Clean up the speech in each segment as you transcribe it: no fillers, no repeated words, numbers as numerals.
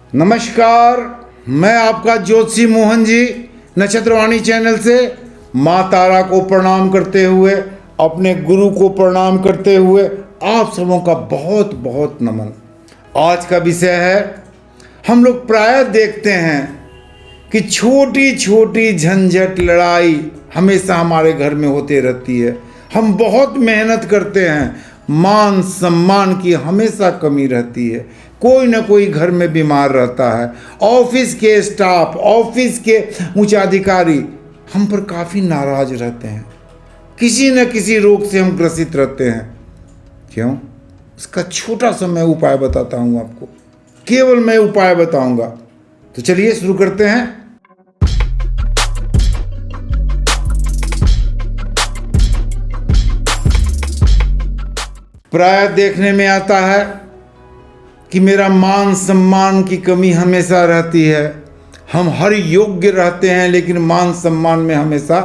नमस्कार, मैं आपका ज्योतिषी मोहन जी नक्षत्रवाणी चैनल से माँ तारा को प्रणाम करते हुए, अपने गुरु को प्रणाम करते हुए आप सबों का बहुत बहुत नमन। आज का विषय है, हम लोग प्रायः देखते हैं कि छोटी छोटी झंझट लड़ाई हमेशा हमारे घर में होती रहती है। हम बहुत मेहनत करते हैं, मान सम्मान की हमेशा कमी रहती है। कोई ना कोई घर में बीमार रहता है, ऑफिस के स्टाफ, ऑफिस के उच्चाधिकारी हम पर काफ़ी नाराज रहते हैं, किसी न किसी रोग से हम ग्रसित रहते हैं। क्यों? इसका छोटा सा मैं उपाय बताता हूँ आपको, केवल मैं उपाय बताऊंगा। तो चलिए शुरू करते हैं। प्राय देखने में आता है कि मेरा मान सम्मान की कमी हमेशा रहती है। हम हर योग्य रहते हैं लेकिन मान सम्मान में हमेशा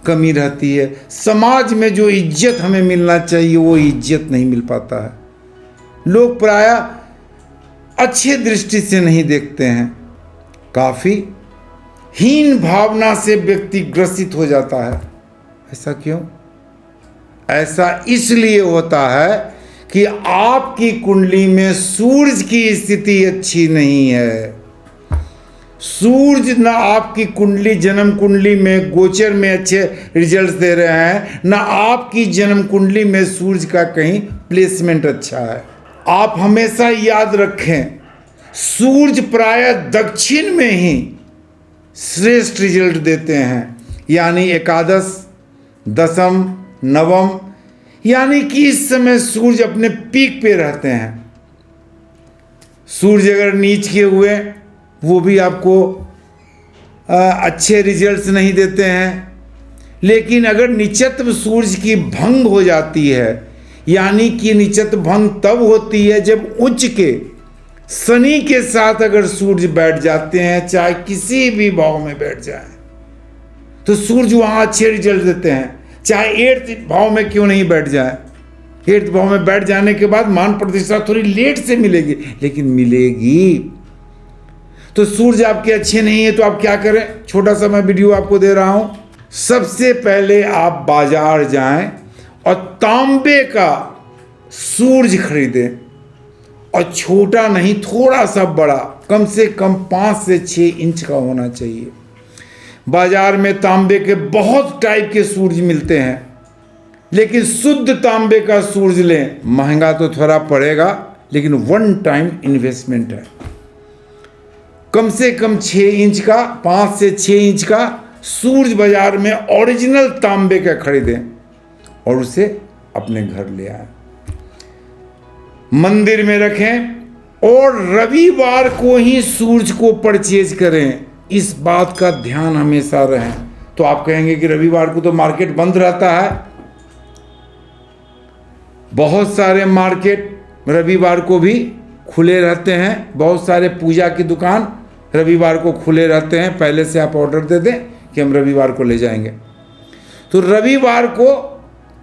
कमी रहती है। समाज में जो इज्जत हमें मिलना चाहिए वो इज्जत नहीं मिल पाता है। लोग प्रायः अच्छे दृष्टि से नहीं देखते हैं। काफ़ी हीन भावना से व्यक्ति ग्रसित हो जाता है। ऐसा क्यों? ऐसा इसलिए होता है कि आपकी कुंडली में सूरज की स्थिति अच्छी नहीं है। सूरज ना आपकी कुंडली, जन्म कुंडली में गोचर में अच्छे रिजल्ट्स दे रहे हैं, ना आपकी जन्म कुंडली में सूरज का कहीं प्लेसमेंट अच्छा है। आप हमेशा याद रखें, सूरज प्रायः दक्षिण में ही श्रेष्ठ रिजल्ट देते हैं, यानी एकादश, दशम, नवम, यानी कि इस समय सूरज अपने पीक पे रहते हैं। सूरज अगर नीच के हुए वो भी आपको अच्छे रिजल्ट्स नहीं देते हैं। लेकिन अगर निचत्व सूरज की भंग हो जाती है, यानी कि निचत्व भंग तब होती है जब उच्च के शनि के साथ अगर सूरज बैठ जाते हैं, चाहे किसी भी भाव में बैठ जाए, तो सूरज वहाँ अच्छे रिजल्ट देते हैं। चाहे 8th भाव में क्यों नहीं बैठ जाए। 8th भाव में बैठ जाने के बाद मान प्रतिष्ठा थोड़ी लेट से मिलेगी, लेकिन मिलेगी। तो सूरज आपके अच्छे नहीं है तो आप क्या करें? छोटा सा मैं वीडियो आपको दे रहा हूं। सबसे पहले आप बाजार जाएं और तांबे का सूरज खरीदें, और छोटा नहीं, थोड़ा सा बड़ा, कम से कम 5 से 6 इंच का होना चाहिए। बाजार में तांबे के बहुत टाइप के सूरज मिलते हैं, लेकिन शुद्ध तांबे का सूरज लें। महंगा तो थोड़ा पड़ेगा, लेकिन 1 टाइम इन्वेस्टमेंट है। कम से कम 6 इंच का, 5 से 6 इंच का सूरज बाजार में ओरिजिनल तांबे का खरीदें और उसे अपने घर ले आए, मंदिर में रखें और रविवार को ही सूरज को परचेज करें। इस बात का ध्यान हमेशा रहें। तो आप कहेंगे कि रविवार को तो मार्केट बंद रहता है। बहुत सारे मार्केट रविवार को भी खुले रहते हैं। बहुत सारे पूजा की दुकान रविवार को खुले रहते हैं। पहले से आप ऑर्डर दे दें कि हम रविवार को ले जाएंगे। तो रविवार को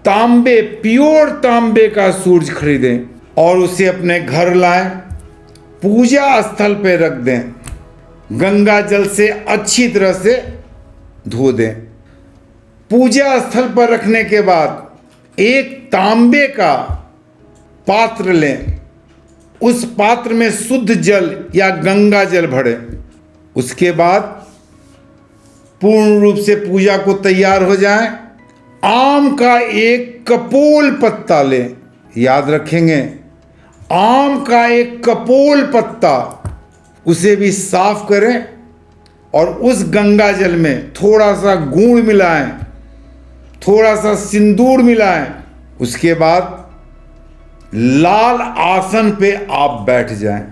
तांबे, प्योर तांबे का सूरज खरीदें और उसे अपने घर लाएं, पूजा स्थल पे रख दें, गंगा जल से अच्छी तरह से धो दें। पूजा स्थल पर रखने के बाद एक तांबे का पात्र लें, उस पात्र में शुद्ध जल या गंगा जल भरें। उसके बाद पूर्ण रूप से पूजा को तैयार हो जाएं। आम का एक कपोल पत्ता लें, याद रखेंगे, आम का एक कपोल पत्ता, उसे भी साफ करें और उस गंगा जल में थोड़ा सा गुड़ मिलाएं, थोड़ा सा सिंदूर मिलाएं। उसके बाद लाल आसन पे आप बैठ जाएं।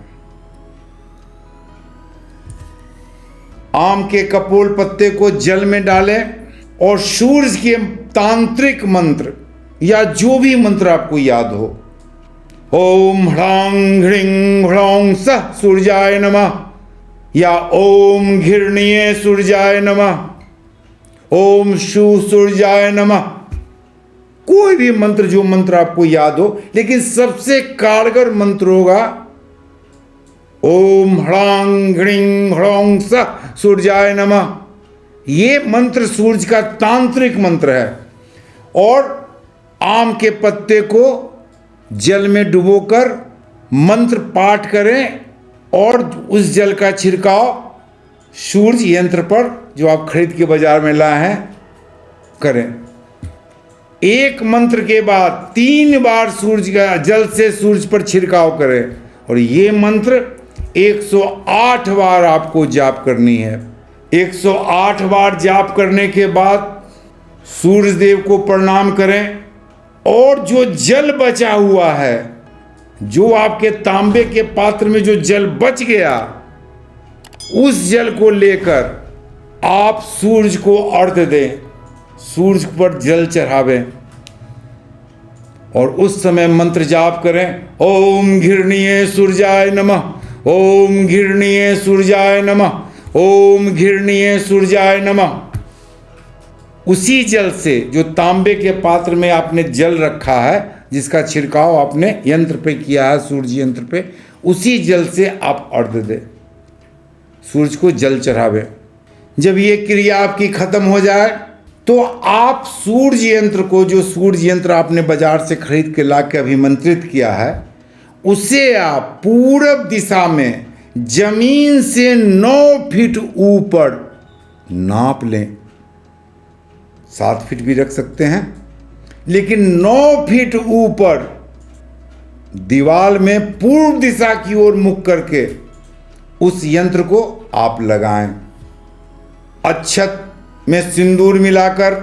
आम के कपोल पत्ते को जल में डालें और सूरज के तांत्रिक मंत्र या जो भी मंत्र आपको याद हो, ओम ह्रांग ह्रीं ह्रौं सः सूर्याय नमः, या ओम घृणीय सूर्याय नमः, ओम शु सूर्याय नमः, कोई भी मंत्र, जो मंत्र आपको याद हो। लेकिन सबसे कारगर मंत्र होगा ओम ह्रांग घृंग ह्रौंग स सूर्याय नमः। ये मंत्र सूर्य का तांत्रिक मंत्र है। और आम के पत्ते को जल में डुबोकर मंत्र पाठ करें और उस जल का छिड़काव सूर्य यंत्र पर जो आप खरीद के बाजार में लाए हैं करें। एक मंत्र के बाद 3 बार सूर्य का जल से सूर्य पर छिड़काव करें और ये मंत्र 108 बार आपको जाप करनी है। 108 बार जाप करने के बाद सूर्य देव को प्रणाम करें और जो जल बचा हुआ है, जो आपके तांबे के पात्र में जो जल बच गया, उस जल को लेकर आप सूर्य को अर्घ्य दें, सूर्य पर जल चढ़ावें और उस समय मंत्र जाप करें। ओम घृणीय सूर्याय नमः, ओम घृणीय सूर्याय नमः, ओम घृणीय सूर्याय नमः। उसी जल से जो तांबे के पात्र में आपने जल रखा है, जिसका छिड़काव आपने यंत्र पे किया है, सूर्य यंत्र पे, उसी जल से आप अर्घ्य दें, सूर्य को जल चढ़ावें। जब ये क्रिया आपकी खत्म हो जाए तो आप सूर्य यंत्र को, जो सूर्य यंत्र आपने बाजार से खरीद के ला के अभिमंत्रित किया है, उसे आप पूरब दिशा में जमीन से 9 फीट ऊपर नाप लें। 7 फीट भी रख सकते हैं, लेकिन 9 फीट ऊपर दीवार में पूर्व दिशा की ओर मुख करके उस यंत्र को आप लगाएं। अक्षत में सिंदूर मिलाकर,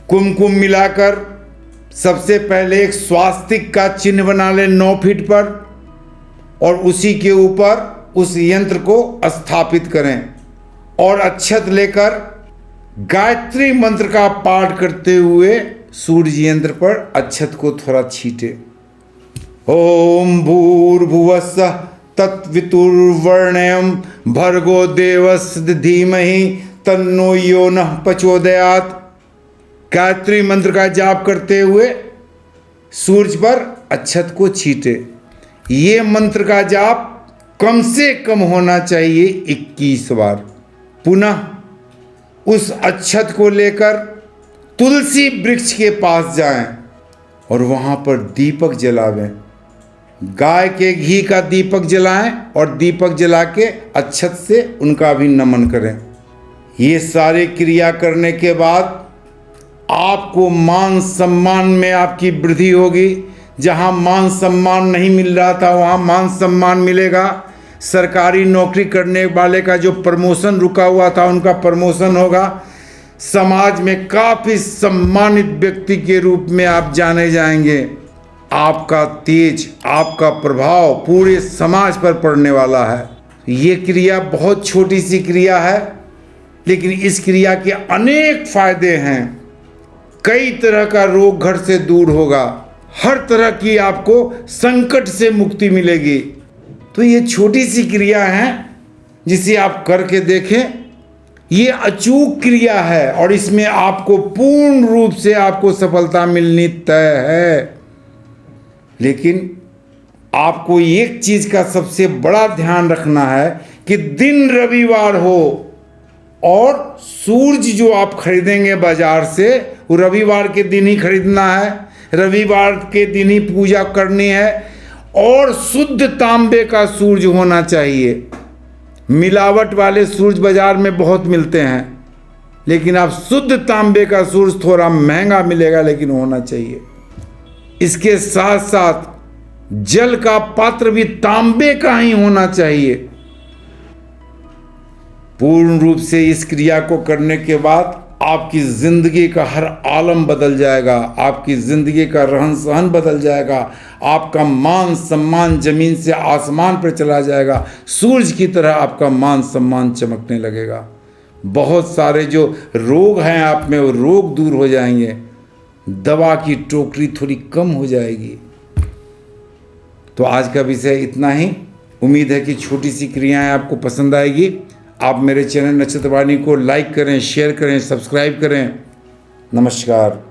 कुमकुम मिलाकर सबसे पहले एक स्वास्तिक का चिन्ह बना लें 9 फीट पर और उसी के ऊपर उस यंत्र को स्थापित करें और अक्षत लेकर गायत्री मंत्र का पाठ करते हुए सूर्य यंत्र पर अक्षत को थोड़ा छीटे। ओम भूर्भुवस्सुः तत्वितुर्वरेण्यं भर्गो देवस्य धीमहि तन्नो योनः प्रचोदयात्। गायत्री मंत्र का जाप करते हुए सूर्य पर अक्षत को छीटे। ये मंत्र का जाप कम से कम होना चाहिए 21 बार। पुनः उस अक्षत को लेकर तुलसी वृक्ष के पास जाएं और वहां पर दीपक जलावें। गाय के घी का दीपक जलाएं और दीपक जला के अक्षत से उनका भी नमन करें। ये सारी क्रिया करने के बाद आपको मान सम्मान में आपकी वृद्धि होगी। जहां मान सम्मान नहीं मिल रहा था वहां मान सम्मान मिलेगा। सरकारी नौकरी करने वाले का जो प्रमोशन रुका हुआ था उनका प्रमोशन होगा। समाज में काफ़ी सम्मानित व्यक्ति के रूप में आप जाने जाएंगे। आपका तेज, आपका प्रभाव पूरे समाज पर पड़ने वाला है। ये क्रिया बहुत छोटी सी क्रिया है, लेकिन इस क्रिया के अनेक फायदे हैं। कई तरह का रोग घर से दूर होगा, हर तरह की आपको संकट से मुक्ति मिलेगी। तो ये छोटी सी क्रिया है जिसे आप करके देखें। ये अचूक क्रिया है और इसमें आपको पूर्ण रूप से आपको सफलता मिलनी तय है। लेकिन आपको एक चीज़ का सबसे बड़ा ध्यान रखना है कि दिन रविवार हो और सूर्य जो आप खरीदेंगे बाजार से वो रविवार के दिन ही खरीदना है, रविवार के दिन ही पूजा करनी है और शुद्ध तांबे का सूर्य होना चाहिए। मिलावट वाले सूर्य बाजार में बहुत मिलते हैं, लेकिन आप शुद्ध तांबे का सूर्य थोड़ा महंगा मिलेगा, लेकिन होना चाहिए। इसके साथ साथ जल का पात्र भी तांबे का ही होना चाहिए। पूर्ण रूप से इस क्रिया को करने के बाद आपकी जिंदगी का हर आलम बदल जाएगा, आपकी जिंदगी का रहन सहन बदल जाएगा, आपका मान सम्मान जमीन से आसमान पर चला जाएगा। सूरज की तरह आपका मान सम्मान चमकने लगेगा। बहुत सारे जो रोग हैं आप में वो रोग दूर हो जाएंगे। दवा की टोकरी थोड़ी कम हो जाएगी। तो आज का विषय इतना ही। उम्मीद है कि छोटी सी क्रियाएं आपको पसंद आएगी। आप मेरे चैनल नक्षत्रवाणी को लाइक करें, शेयर करें, सब्सक्राइब करें। नमस्कार।